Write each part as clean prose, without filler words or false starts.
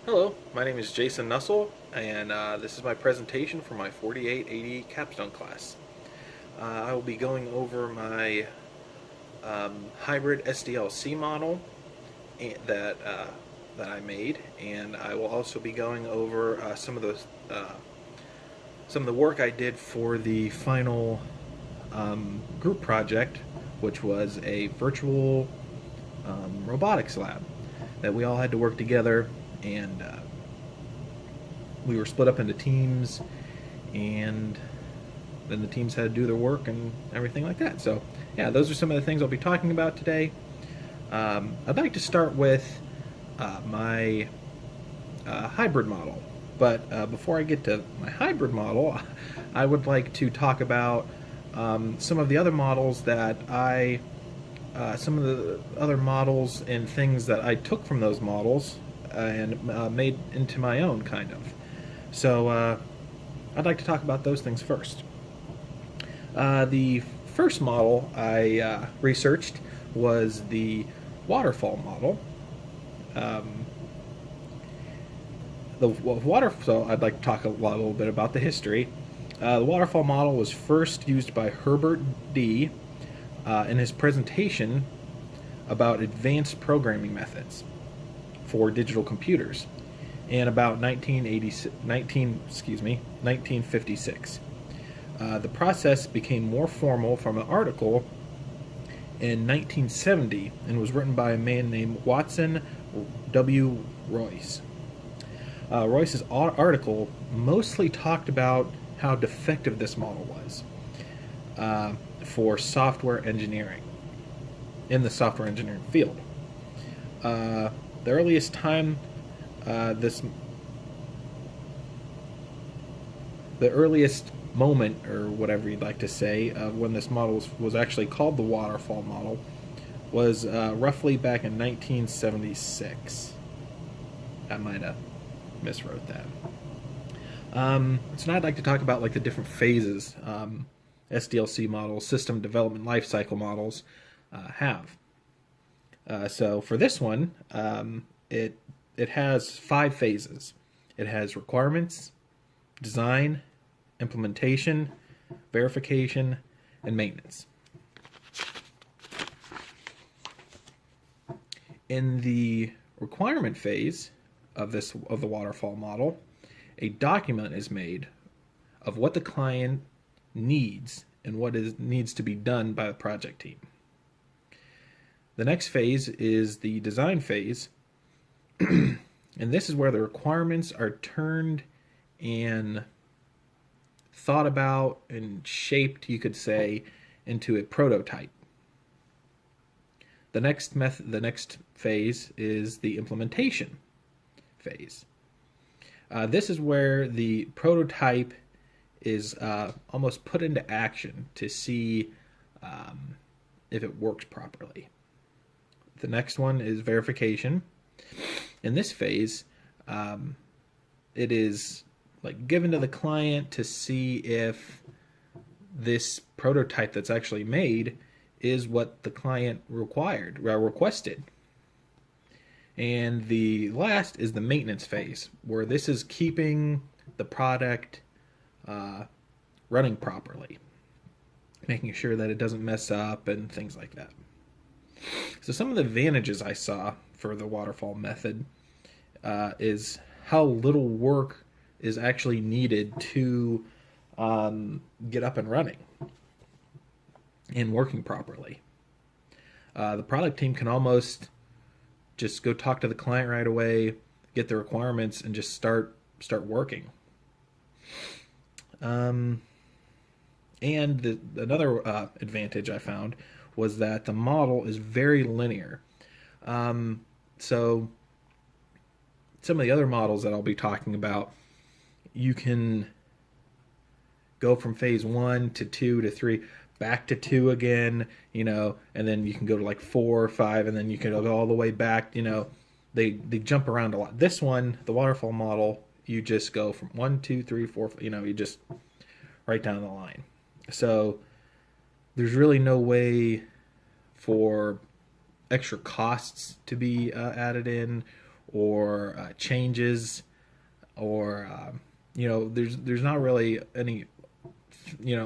Hello, my name is Jason Nussle, and this is my presentation for my 4880 capstone class. I will be going over my hybrid SDLC model that I made, and I will also be going over some of the work I did for the final group project, which was a virtual robotics lab that we all had to work together, and we were split up into teams, and then the teams had to do their work and everything like that. So, yeah, those are some of the things I'll be talking about today. I'd like to start with my hybrid model. But before I get to my hybrid model, I would like to talk about some of the other models some of the other models and things that I took from those models and made into my own, kind of. So I'd like to talk about those things first. The first model I researched was the waterfall model. Um, so I'd like to talk a little bit about the history. The waterfall model was first used by Herbert D. In his presentation about advanced programming methods for digital computers in about 1956. The process became more formal from an article in 1970 and was written by a man named Watson W. Royce. Royce's article mostly talked about how defective this model was for software engineering, in the software engineering field. The earliest time this the earliest moment, or whatever you'd like to say, of when this model was actually called the waterfall model was roughly back in 1976. I might have miswrote that. So now I'd like to talk about like the different phases SDLC models, system development lifecycle models, have. So for this one, it has 5 phases. It has requirements, design, implementation, verification, and maintenance. In the requirement phase of the waterfall model, a document is made of what the client needs and needs to be done by the project team. The next phase is the design phase, and this is where the requirements are turned and thought about and shaped, you could say, into a prototype. The next phase is the implementation phase. This is where the prototype is almost put into action to see if it works properly. The next one is verification. In this phase, it is like given to the client to see if this prototype that's actually made is what the client requested. And the last is the maintenance phase, where this is keeping the product running properly, making sure that it doesn't mess up and things like that. So some of the advantages I saw for the waterfall method is how little work is actually needed to get up and running and working properly. The product team can almost just go talk to the client right away, get the requirements, and just start working. And another advantage I found was that the model is very linear. So some of the other models that I'll be talking about, you can go from phase 1 to 2 to 3, back to 2 again, and then you can go to like 4 or 5, and then you can go all the way back. They jump around a lot. This one, the waterfall model, you just go from 1, 2, 3, 4, you just right down the line. So there's really no way for extra costs to be added in, or changes, or there's not really any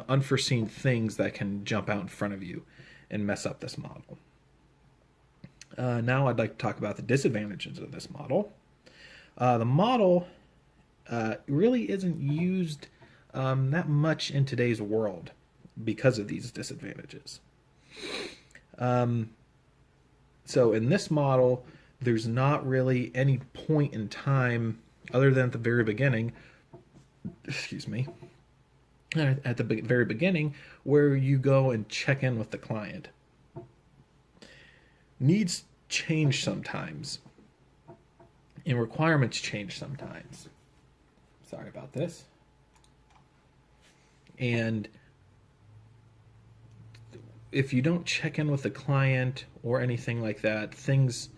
unforeseen things that can jump out in front of you and mess up this model. Now I'd like to talk about the disadvantages of this model. The model really isn't used that much in today's world because of these disadvantages. So in this model, there's not really any point in time other than at the very beginning, at the very beginning, where you go and check in with the client. Needs change sometimes, and requirements change sometimes. Sorry about this. And if you don't check in with the client or anything like that, things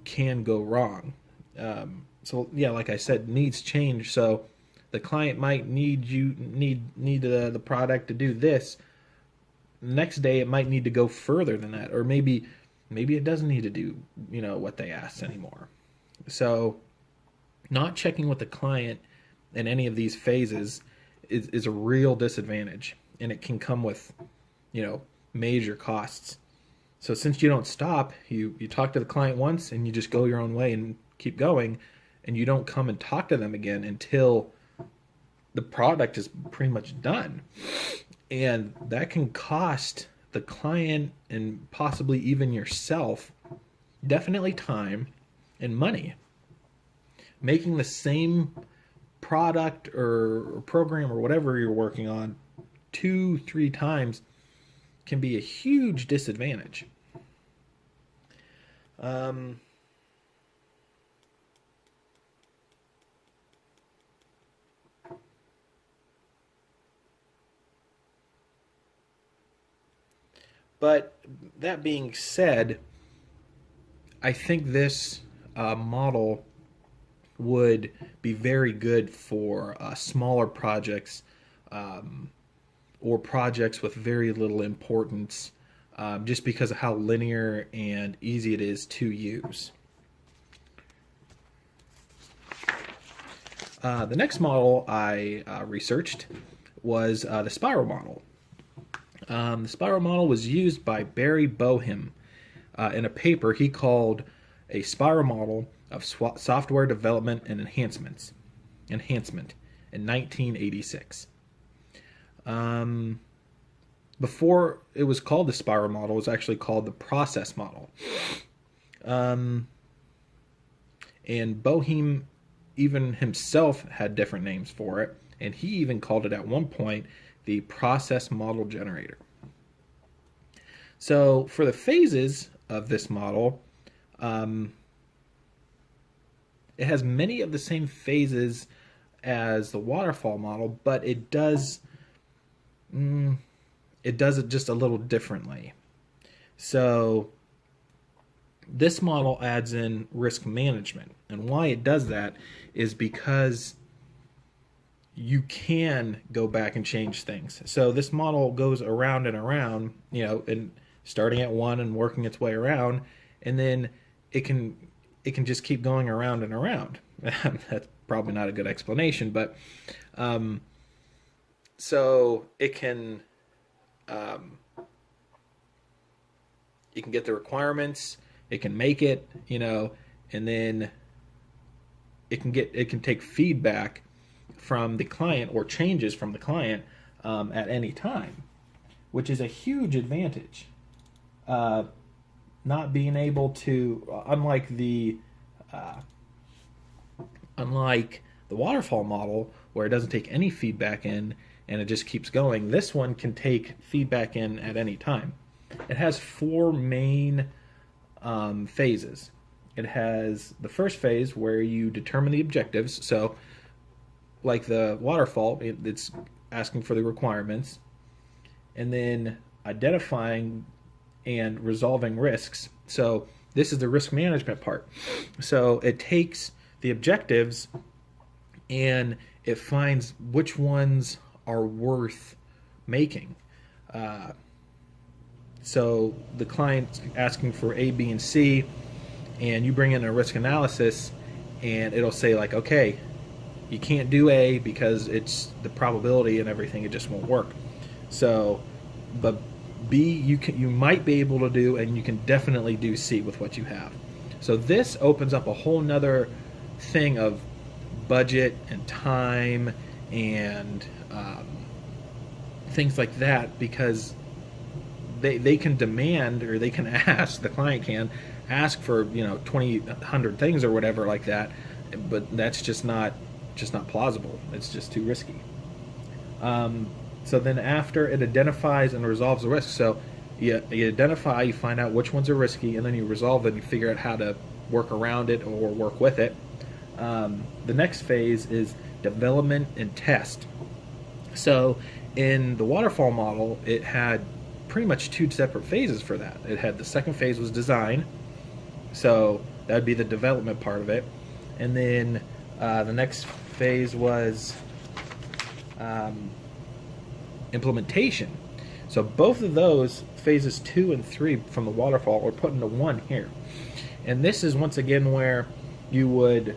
can go wrong. Like I said, needs change. So the client might need the product to do this. Next day, it might need to go further than that, or maybe it doesn't need to do what they asked anymore. So, not checking with the client in any of these phases is a real disadvantage, and it can come with major costs. So since you don't stop, you talk to the client once and you just go your own way and keep going, and you don't come and talk to them again until the product is pretty much done. And that can cost the client and possibly even yourself definitely time and money. Making the same product or program or whatever you're working on 2-3 times can be a huge disadvantage. But that being said, I think this model would be very good for smaller projects, or projects with very little importance, just because of how linear and easy it is to use. The next model I researched was the spiral model. The spiral model was used by Barry Boehm in a paper he called A Spiral Model of Software Development and Enhancement in 1986. Before it was called the spiral model, it was actually called the process model. And Boehm even himself had different names for it, and he even called it at one point the process model generator. So for the phases of this model, it has many of the same phases as the waterfall model, but it does it just a little differently. So this model adds in risk management, and why it does that is because you can go back and change things. So this model goes around and around, and starting at 1 and working its way around, and then it can just keep going around and around. That's probably not a good explanation, but so it can get the requirements, it can make it, and then it can take feedback from the client or changes from the client at any time, which is a huge advantage. Not being able to, unlike the waterfall model where it doesn't take any feedback in and it just keeps going, this one can take feedback in at any time. It has 4 main phases. It has the first phase where you determine the objectives. So like the waterfall, it's asking for the requirements, and then identifying and resolving risks. So this is the risk management part. So it takes the objectives and it finds which ones are worth making. So the client's asking for A, B, and C, and you bring in a risk analysis, and it'll say like, okay, you can't do A because it's the probability and everything, it just won't work. So, but B you might be able to do, and you can definitely do C with what you have. So this opens up a whole nother thing of budget and time and things like that, because they can demand, or they can ask, the client can ask for 2,100 things or whatever like that, but that's just not plausible. It's just too risky. So then after it identifies and resolves the risk, so you identify, you find out which ones are risky, and then you resolve it, and you figure out how to work around it or work with it. The next phase is development and test. So in the waterfall model, it had pretty much two separate phases for that. It had, the second phase was design, so that would be the development part of it, and then the next phase was implementation. So both of those, phases 2 and 3 from the waterfall, are put into one here. And this is once again where you'd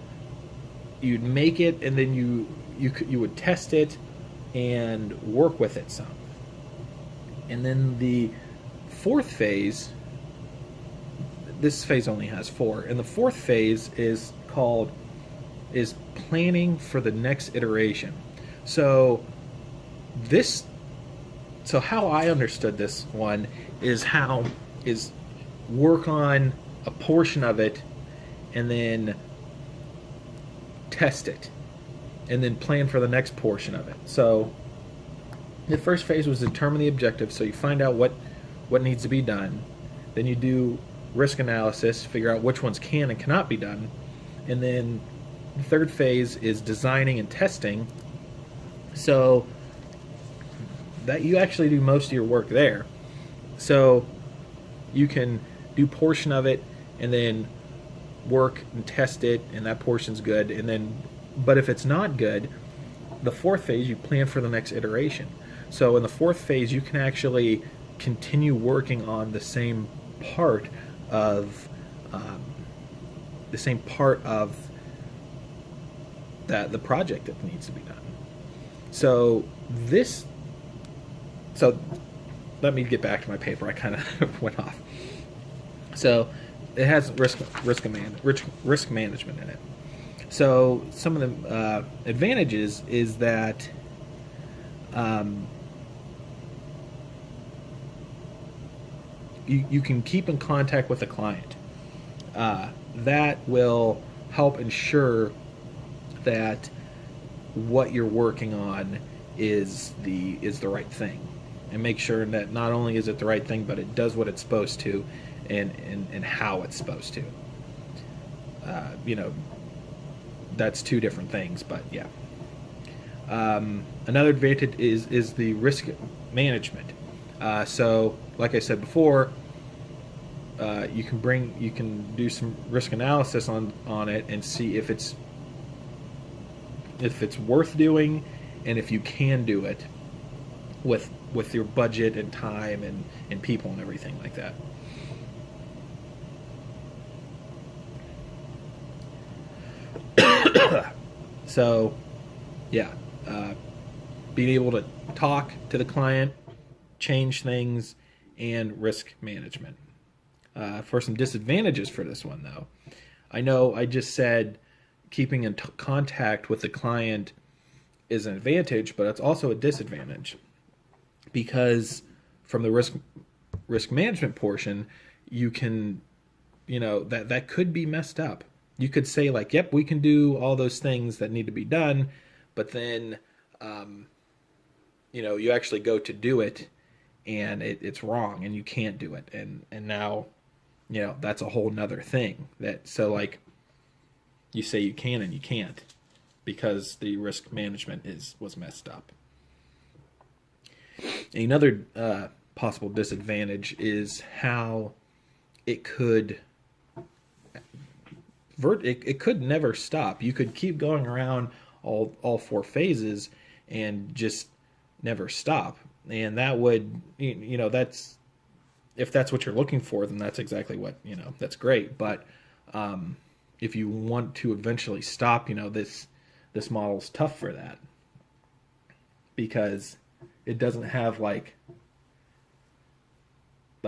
make it, and then you would test it and work with it some. And then the fourth phase, this phase only has 4, and the fourth phase is planning for the next iteration. So how I understood this one is work on a portion of it, and then test it, and then plan for the next portion of it. So the first phase was determine the objective, so you find out what needs to be done. Then you do risk analysis, figure out which ones can and cannot be done. And then the third phase is designing and testing. So that you actually do most of your work there. So you can do portion of it and then work and test it, and that portion's good. And then, but if it's not good, the fourth phase, you plan for the next iteration. So in the fourth phase, you can actually continue working on the same part of the project that needs to be done. So let me get back to my paper. I kind of went off. So it has risk management in it. So some of the advantages is that you can keep in contact with the client. That will help ensure that what you're working on is the right thing, and make sure that not only is it the right thing, but it does what it's supposed to, and how it's supposed to. That's two different things, but yeah. Another advantage is the risk management. So, like I said before, you can do some risk analysis on it and see if it's worth doing, and if you can do it with your budget and time and people and everything like that. So, yeah, being able to talk to the client, change things, and risk management. For some disadvantages for this one, though, I know I just said keeping in contact with the client is an advantage, but it's also a disadvantage, because from the risk management portion, you can, that could be messed up. You could say like, yep, we can do all those things that need to be done, but then, you actually go to do it, and it's wrong, and you can't do it, and now, that's a whole nother thing. So like, you say you can and you can't, because the risk management was messed up. Another possible disadvantage is how it could never stop. You could keep going around all 4 phases and just never stop. And that would, that's, if that's what you're looking for, then that's exactly what, that's great. But, if you want to eventually stop, this model's tough for that, because it doesn't have like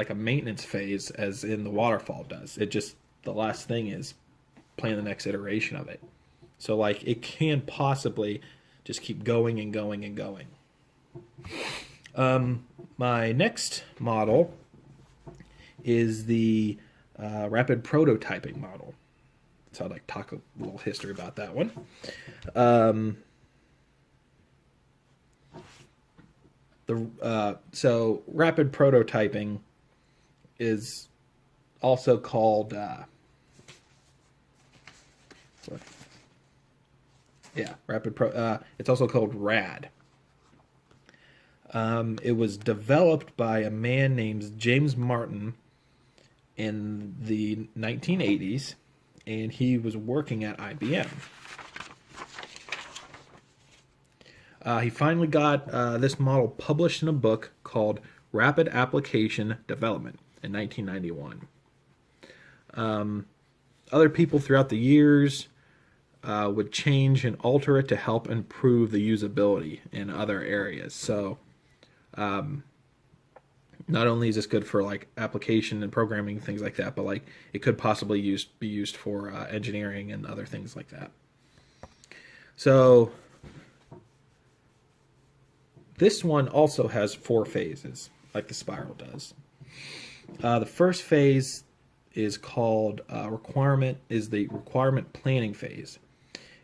a maintenance phase as in the waterfall does. It just, the last thing is plan the next iteration of it. So like it can possibly just keep going and going and going. My next model is the rapid prototyping model. So I'd like to talk a little history about that one. So rapid prototyping is also called it's also called RAD. It was developed by a man named James Martin in the 1980s, and he was working at IBM. He finally got this model published in a book called Rapid Application Development in 1991. Other people throughout the years would change and alter it to help improve the usability in other areas. So not only is this good for like application and programming, things like that, but like it could possibly be used for engineering and other things like that. So this one also has 4 phases, like the spiral does. The first phase is called the requirement planning phase.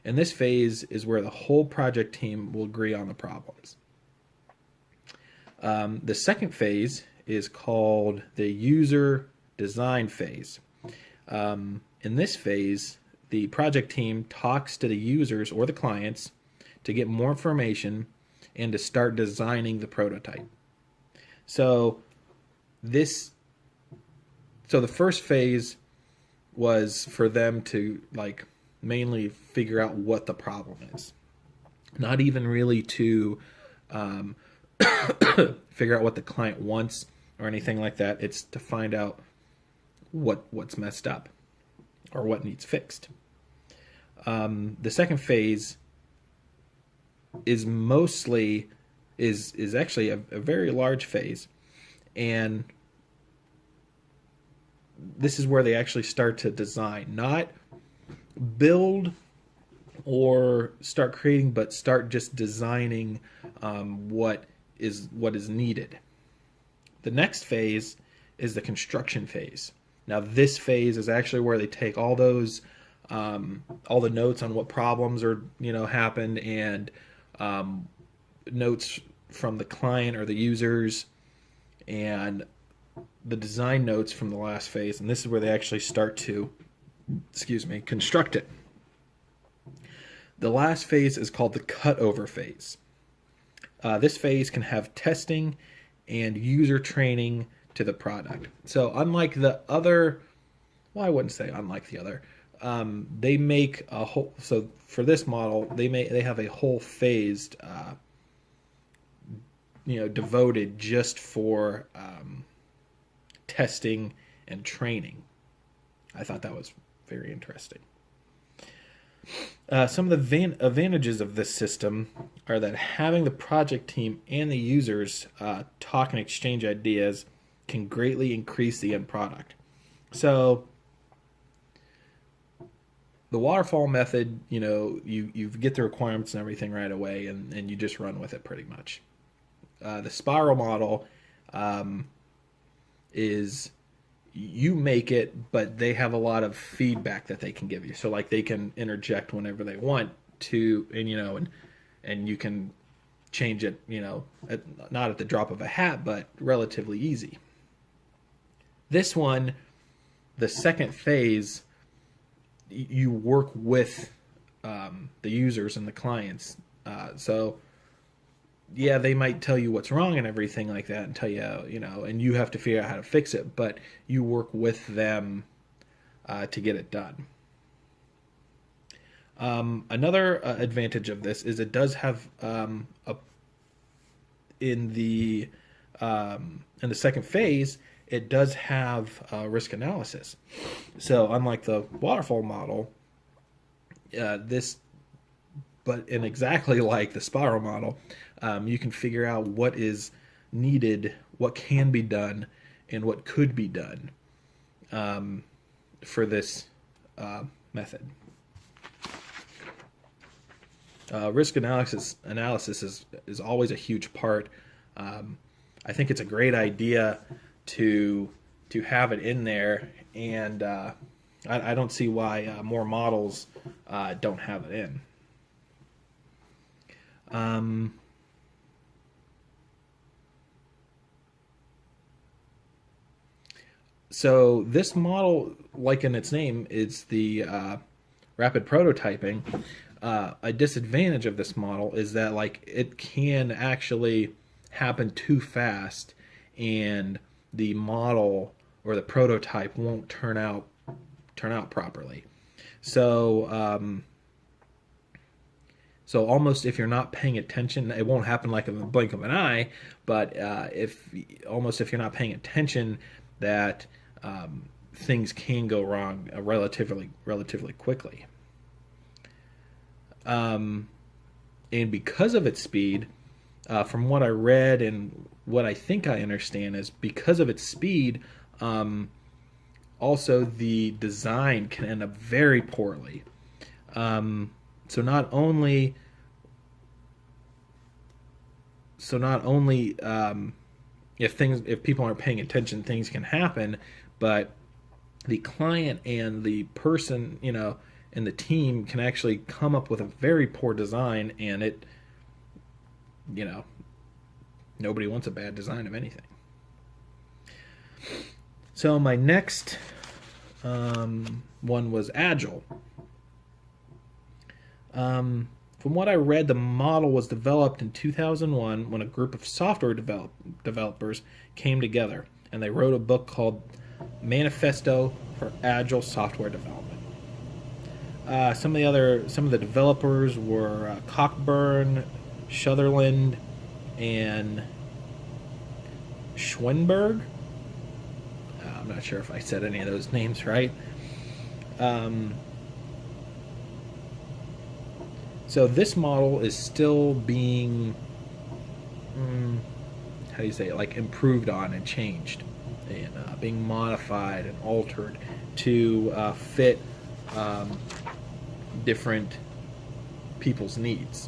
And this phase is where the whole project team will agree on the problems. The second phase is called the user design phase. In this phase, the project team talks to the users or the clients to get more information and to start designing the prototype. So the first phase was for them to like mainly figure out what the problem is, not even really to figure out what the client wants or anything like that. It's to find out what's messed up or what needs fixed. The second phase is actually a very large phase, and this is where they actually start to design, not build or start creating, but start just designing what is needed. The next phase is the construction phase. Now this phase is actually where they take all those all the notes on what problems are happened, and notes from the client or the users, and the design notes from the last phase, and this is where they actually start to construct it. The last phase is called the cutover phase. This phase can have testing and user training to the product. So unlike the other, well, I wouldn't say unlike the other, they make a whole, so for this model, they have a whole phased, devoted just for testing and training. I thought that was very interesting. Some of the advantages of this system are that having the project team and the users talk and exchange ideas can greatly increase the end product. So the waterfall method, you get the requirements and everything right away, and you just run with it pretty much. The spiral model is you make it, but they have a lot of feedback that they can give you. So like they can interject whenever they want to, and you can change it, not at the drop of a hat, but relatively easy. This one, the second phase, you work with the users and the clients. So yeah, they might tell you what's wrong and everything like that, and tell you, and you have to figure out how to fix it, but you work with them to get it done. Another advantage of this is it does have in the second phase, it does have risk analysis. So unlike the waterfall model, This, but in exactly like the spiral model, you can figure out what is needed, what can be done, and what could be done for this method. Risk analysis is always a huge part. I think it's a great idea to have it in there, and I don't see why more models don't have it in. So this model, like in its name, is the rapid prototyping. A disadvantage of this model is that like it can actually happen too fast, and the model or the prototype won't turn out properly. So so almost if you're not paying attention, it won't happen like in the blink of an eye. But if you're not paying attention, that things can go wrong relatively quickly. And because of its speed, from what I read and what I think I understand is because of its speed, also the design can end up very poorly. So not only if people aren't paying attention, things can happen, but the client and the person, and the team can actually come up with a very poor design, and it, nobody wants a bad design of anything. So my next one was Agile. From what I read, the model was developed in 2001 when a group of software developers came together, and they wrote a book called Manifesto for Agile Software Development. Some of the developers were Cockburn, Sutherland, and Schwenberg. I'm not sure if I said any of those names right. So this model is still being, how do you say it, like improved on and changed, and being modified and altered to fit different people's needs.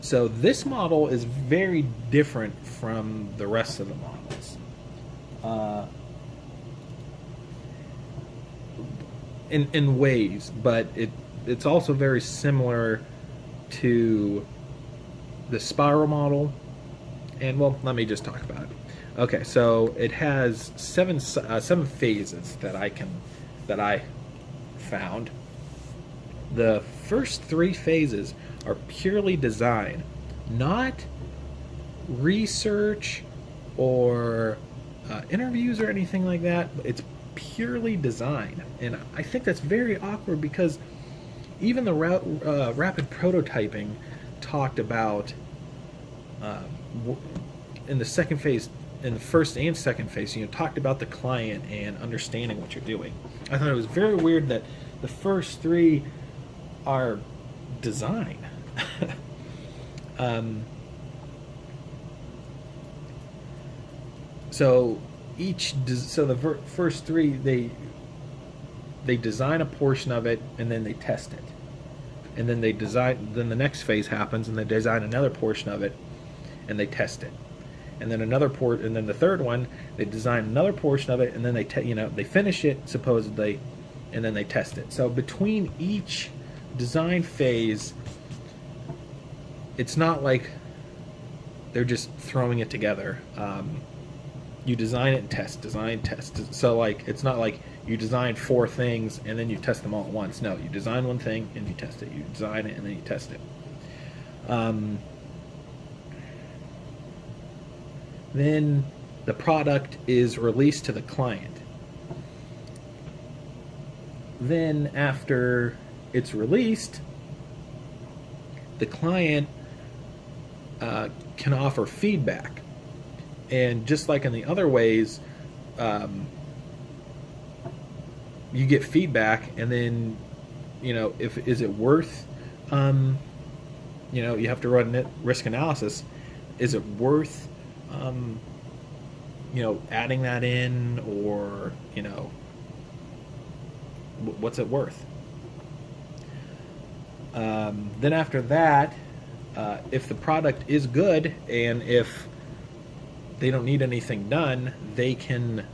So this model is very different from the rest of the models in ways, but it's also very similar to the spiral model. And well, let me just talk about it. Okay, so it has seven phases that I found. The first 3 phases are purely design, not research or interviews or anything like that. It's purely design, and I think that's very awkward because even the rapid prototyping talked about in the second phase, in the first and second phase, talked about the client and understanding what you're doing. I thought it was very weird that the first 3 are design. So the first 3 they design a portion of it and then they test it, and then then the next phase happens and they design another portion of it and they test it, and then and then the third one they design another portion of it and then they finish it supposedly, and then they test it. So between each design phase, it's not like they're just throwing it together. You design it and design, test. So like it's not like you design 4 things and then you test them all at once. No, you design one thing and you test it. You design it and then you test it. Then the product is released to the client. Then after it's released, the client can offer feedback. And just like in the other ways, you get feedback, and then if is it worth, um, you have to run risk analysis. Is it worth, um, adding that in, or what's it worth? Then after that, if the product is good and if they don't need anything done, they can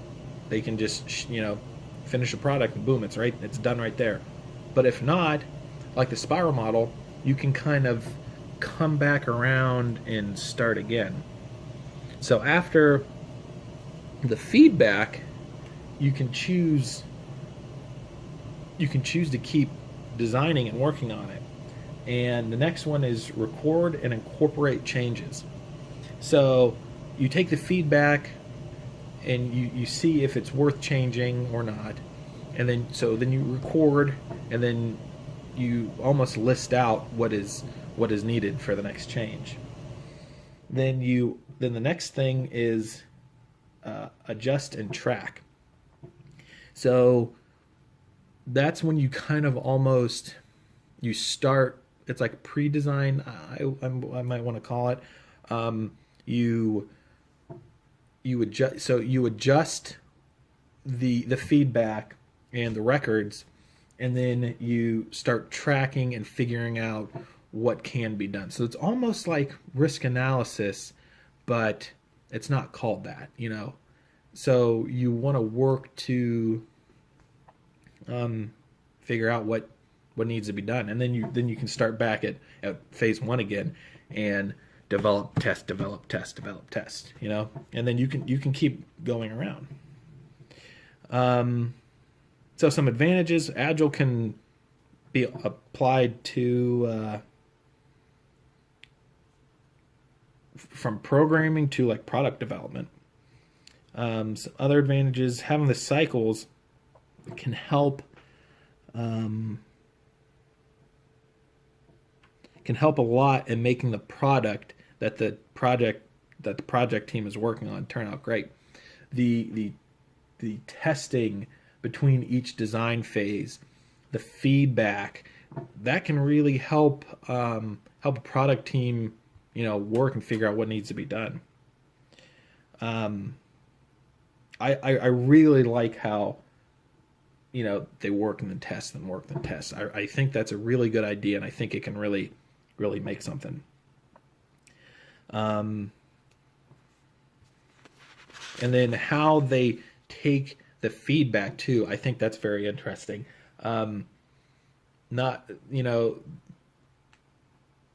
just finish the product and boom, it's done right there. But if not, like the spiral model, you can kind of come back around and start again. So after the feedback, you can choose to keep designing and working on it. And the next one is record and incorporate changes. So you take the feedback and you see if it's worth changing or not. And then you record, and then you almost list out what is needed for the next change. Then the next thing is adjust and track. So that's when you kind of almost you start. It's like pre-design. I might want to call it. You adjust. So you adjust the feedback and the records, and then you start tracking and figuring out what can be done. So it's almost like risk analysis, but it's not called that. So you want to work to figure out what needs to be done, and then you can start back at phase one again and develop, test, develop, test, develop, test. And then you can keep going around. So some advantages: Agile can be applied to from programming to like product development. Some other advantages: having the cycles can help a lot in making the product that the project team is working on turn out great. The testing between each design phase, the feedback, that can really help a product team work and figure out what needs to be done. I really like how they work in the tests and work in the tests. I think that's a really good idea, and I think it can really make something. And then how they take the feedback too, I think that's very interesting. Not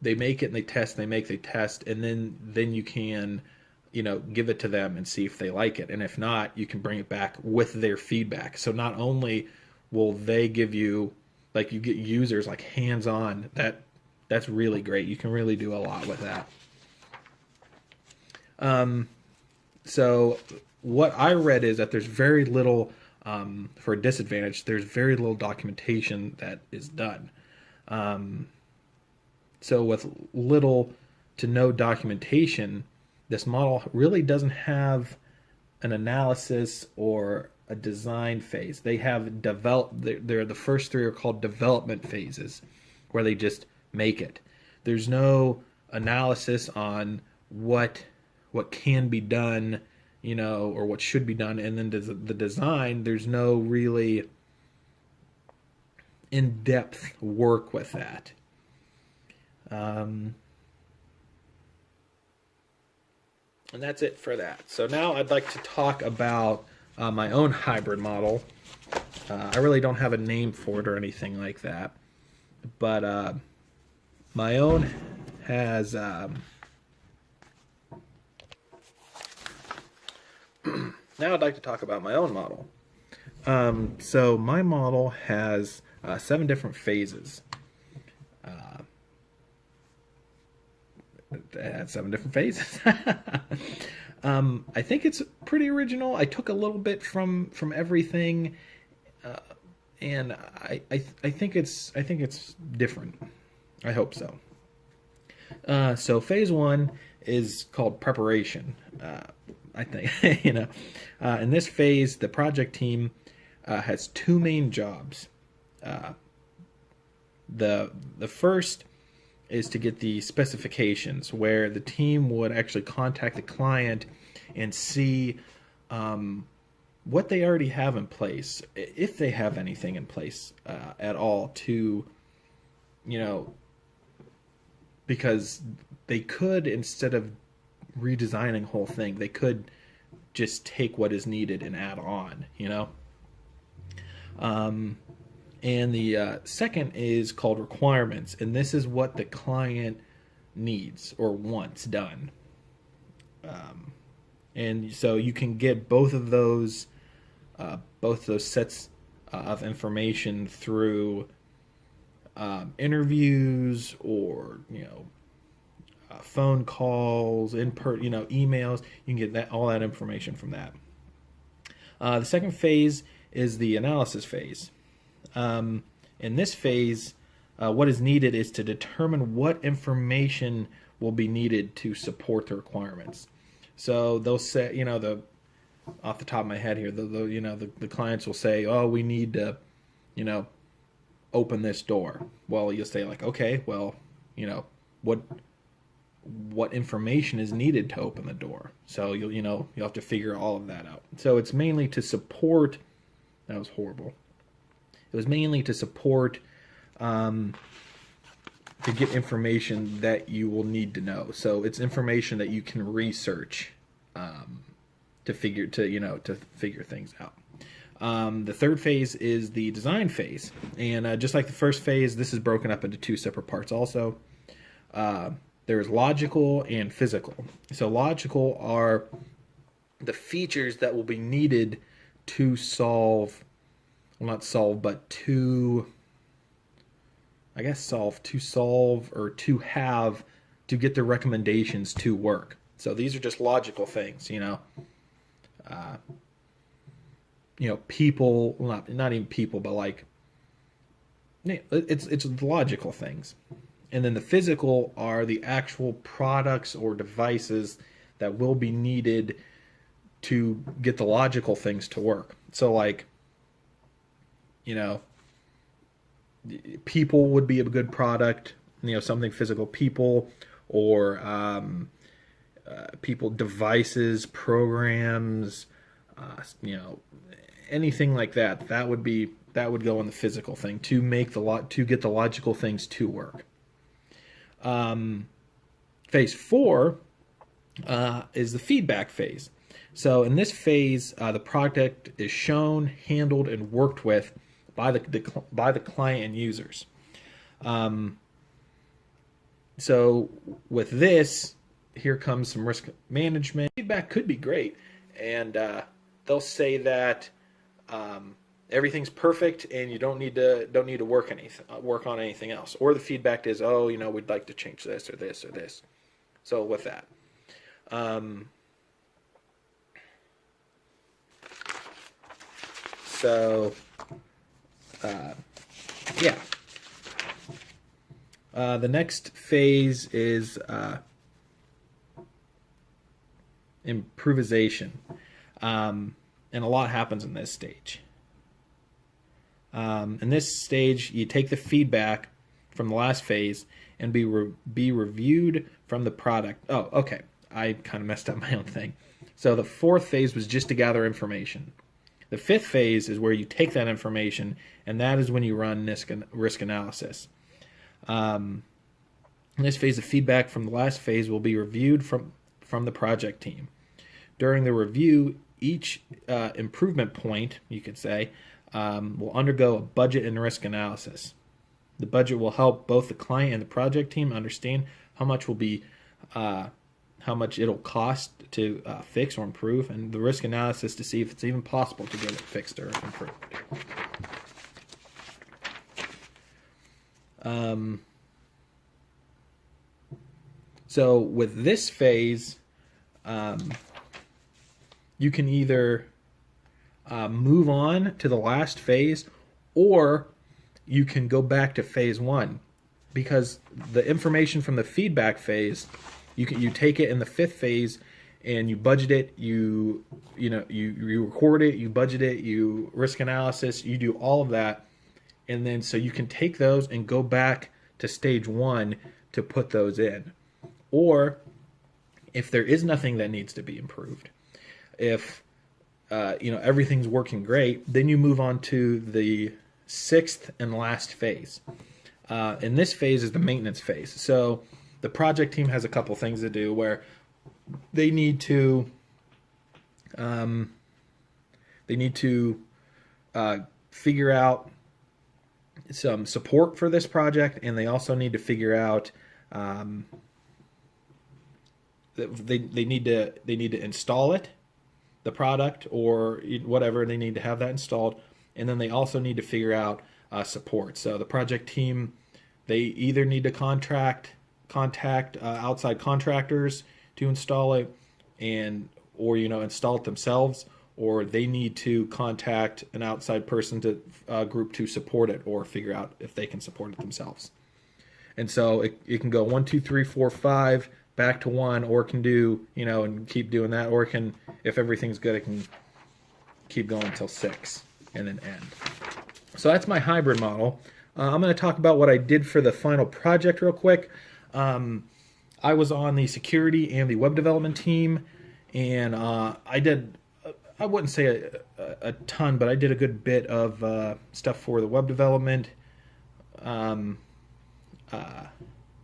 they make it and they test, and they test, and then you can give it to them and see if they like it, and if not, you can bring it back with their feedback. So not only will they give you, like, you get users like hands-on. That's really great. You can really do a lot with that. So what I read is that there's very little, for a disadvantage, there's very little documentation that is done. So with little to no documentation, this model really doesn't have an analysis or a design phase. They have they're the first three are called development phases, where they just make it. There's no analysis on what can be done, or what should be done, and then the design, there's no really in-depth work with that. And that's it for that. So now I'd like to talk about my own hybrid model. I really don't have a name for it or anything like that, but my own has now I'd like to talk about my own model. So my model has 7 different phases. It had 7 different phases. I think it's pretty original. I took a little bit from everything, and I think it's different. I hope so. So phase 1 is called preparation. I think in this phase, the project team has two main jobs. The first is to get the specifications, where the team would actually contact the client and see what they already have in place, if they have anything in place at all, to, because they could, instead of redesigning the whole thing, they could just take what is needed and add on, And the second is called requirements, and this is what the client needs or wants done. And so you can get both of those sets of information through interviews, or phone calls, emails. You can get all that information from that. The second phase is the analysis phase. In this phase, what is needed is to determine what information will be needed to support the requirements. So they'll say, off the top of my head here, the clients will say, "Oh, we need to, open this door." Well, you'll say like, "Okay, well, what information is needed to open the door?" So you'll have to figure all of that out. So it's mainly to support. That was horrible. It was mainly to support, to get information that you will need to know. So it's information that you can research to figure things out. The third phase is the design phase, and just like the first phase, this is broken up into two separate parts. Also, there's logical and physical. So logical are the features that will be needed to solve. Well, not solve, but to solve or to have to get the recommendations to work. So these are just logical things, people, not even people, but like it's logical things. And then the physical are the actual products or devices that will be needed to get the logical things to work. So like, people would be a good product, something physical, people, or people, devices, programs, anything like that. That would go in the physical thing to get the logical things to work. Phase 4 is the feedback phase. So in this phase, the project is shown, handled, and worked with by the client and users. So with this, here comes some risk management. Feedback could be great, and they'll say that everything's perfect and you don't need to work on anything else. Or the feedback is, we'd like to change this or this or this. So with that, the next phase is improvisation, and a lot happens in this stage. In this stage, you take the feedback from the last phase and be reviewed from the product. Oh, okay. I kind of messed up my own thing. So the fourth phase was just to gather information. The fifth phase is where you take that information, and that is when you run risk analysis. In this phase, the feedback from the last phase will be reviewed from the project team. During the review, each improvement point, you could say, will undergo a budget and risk analysis. The budget will help both the client and the project team understand how much it'll cost to fix or improve, and the risk analysis to see if it's even possible to get it fixed or improved. So with this phase, you can either move on to the last phase, or you can go back to phase 1, because the information from the feedback phase, you take it in the fifth phase and you budget it, you record it, you budget it, you risk analysis, you do all of that, and then so you can take those and go back to stage one to put those in. Or if there is nothing that needs to be improved, if everything's working great, then you move on to the sixth and last phase. And this phase is the maintenance phase. So the project team has a couple things to do where they need to figure out some support for this project, and they also need to figure out they need to install it, the product or whatever. They need to have that installed, and then they also need to figure out support. So the project team, they either need to contact outside contractors to install it, or install it themselves, or they need to contact an outside person group to support it, or figure out if they can support it themselves. And so it can go 1, 2, 3, 4, 5 back to 1, or it can do and keep doing that, or it can, if everything's good, it can keep going until 6 and then end. So that's my hybrid model. I'm going to talk about what I did for the final project real quick. I was on the security and the web development team, and I did, I wouldn't say a ton, but I did a good bit of stuff for the web development.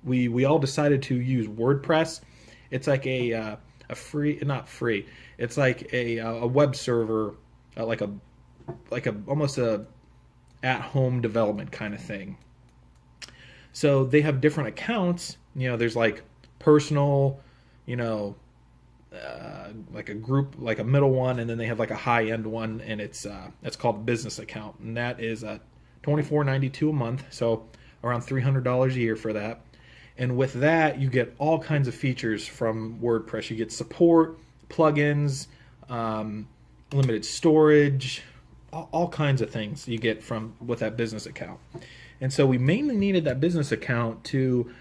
We all decided to use WordPress. It's like a free, not free. It's like a web server, like a almost a at-home development kind of thing. So they have different accounts. There's like personal, like a group, like a middle one, and then they have like a high-end one, and it's called a business account, and that is $24.92 a month, so around $300 a year for that. And with that, you get all kinds of features from WordPress. You get support, plugins, limited storage, all kinds of things you get with that business account. And so we mainly needed that business account to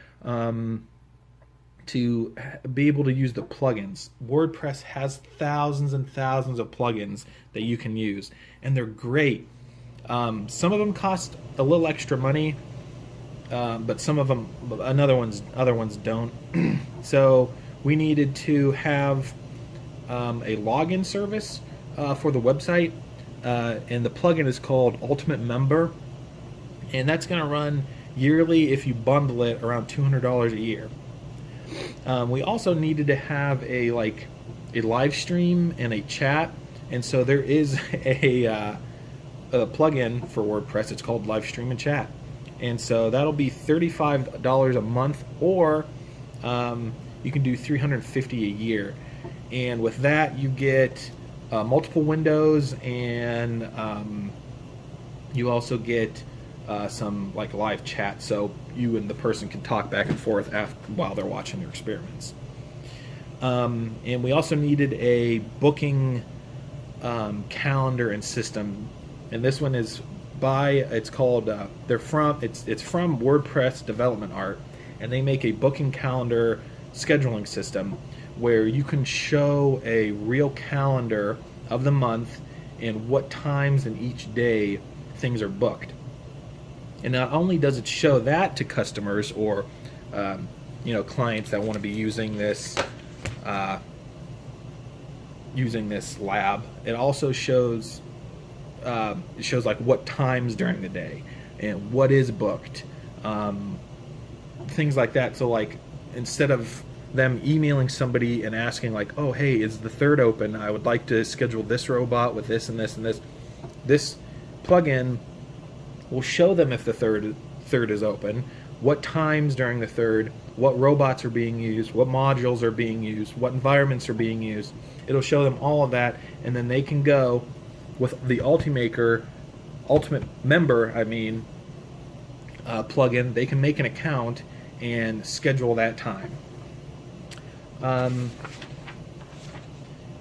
be able to use the plugins. WordPress has thousands and thousands of plugins that you can use, and they're great. Some of them cost a little extra money, but some of them, other ones don't. So we needed to have a login service for the website, and the plugin is called Ultimate Member, and that's going to run yearly if you bundle it around $200 a year. We also needed to have a live stream and a chat, and so there is a plugin for WordPress. It's called Live Stream and Chat, and so that'll be $35 a month, or you can do $350 a year. And with that, you get multiple windows, and you also get some live chat, so you and the person can talk back and forth while they're watching your experiments. And we also needed a booking calendar and system, and this one is it's called it's from WordPress Development Art, and they make a booking calendar scheduling system where you can show a real calendar of the month and what times in each day things are booked. And not only does it show that to customers or clients that want to be using this lab, it also shows what times during the day and what is booked, things like that. So instead of them emailing somebody and asking oh, hey, is the 3rd open? I would like to schedule this robot with this and this and this. This plugin will show them if the third is open, what times during the 3rd, what robots are being used, what modules are being used, what environments are being used. It'll show them all of that, and then they can go with the Ultimate Member plugin. They can make an account and schedule that time.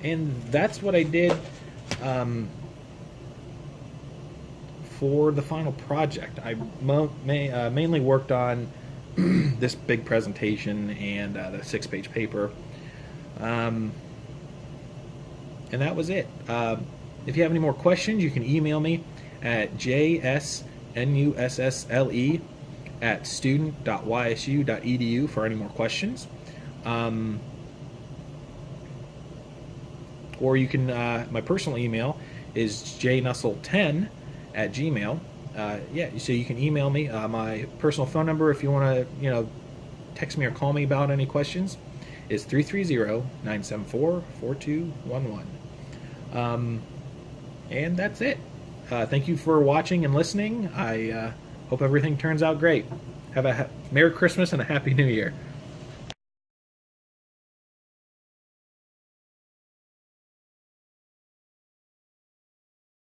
And that's what I did for the final project. I mainly worked on this big presentation and the 6-page paper. And that was it. If you have any more questions, you can email me at jsnussle@student.ysu.edu for any more questions. Or you can, my personal email is jnussle10@gmail. So you can email me. My personal phone number, if you want to, text me or call me about any questions, is 330-974-4211. And that's it. Thank you for watching and listening. I hope everything turns out great. Have a Merry Christmas and a Happy New Year.